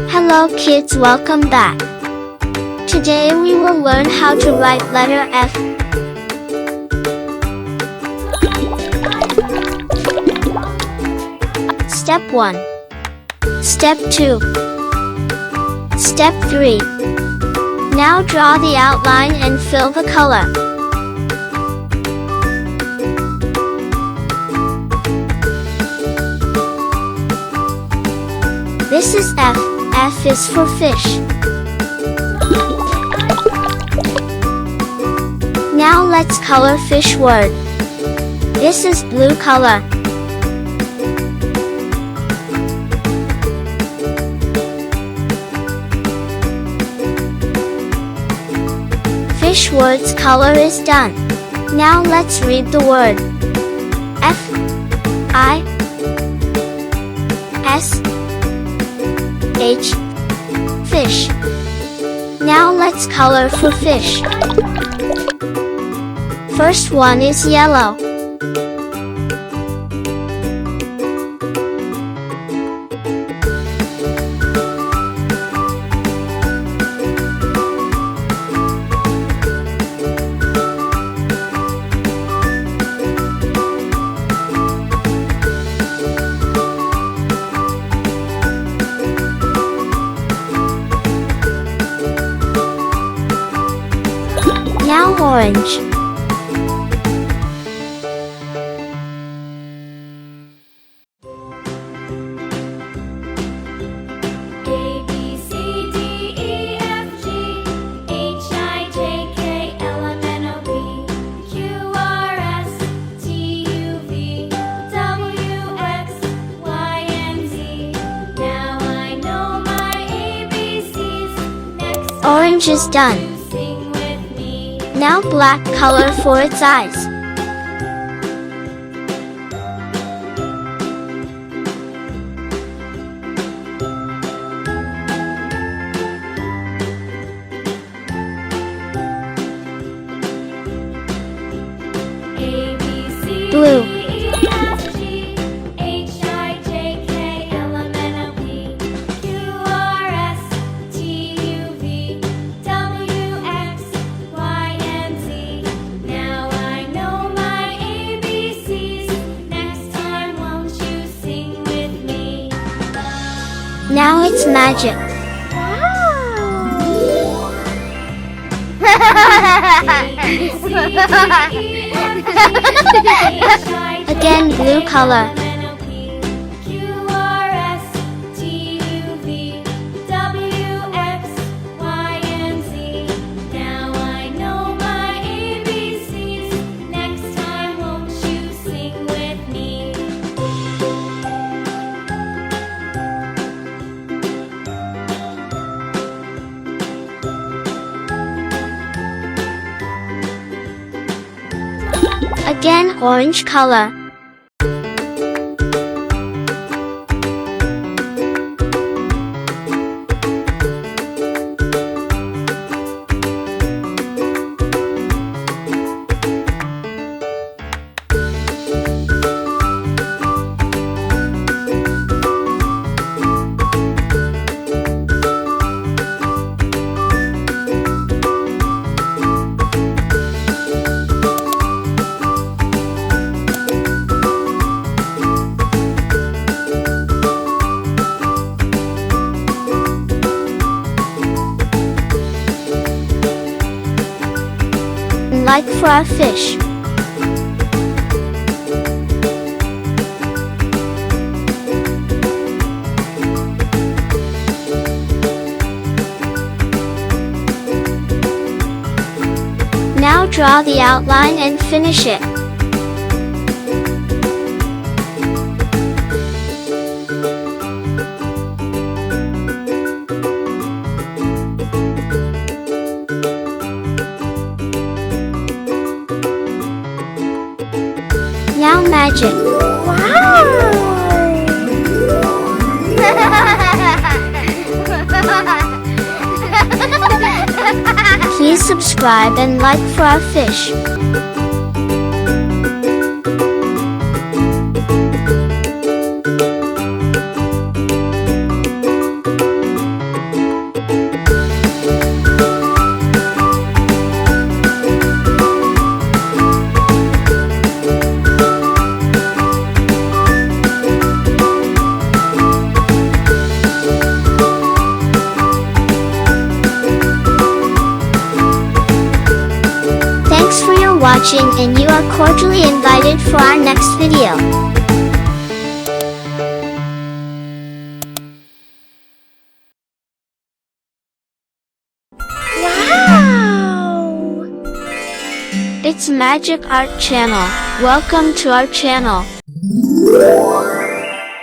Hello kids, welcome back. Today we will learn how to write letter F. Step 1. Step 2. Step 3. Now draw the outline and fill the color. This is F. F is for fish. Now let's color fish word. This is blue color. Fish word's color is done. Now let's read the word. F I S H fish. Now let's color for fish. First one is yellow. Now orange. Orange is done. Now black color for its eyes. Blue. Now it's magic. Again blue color. Again orange color. Like for our fish. Now draw the outline and finish it. Now magic. Wow! Please subscribe and like for our fish. watching and you are cordially invited for our next video. Wow! It's Magic Art Channel. Welcome to our channel.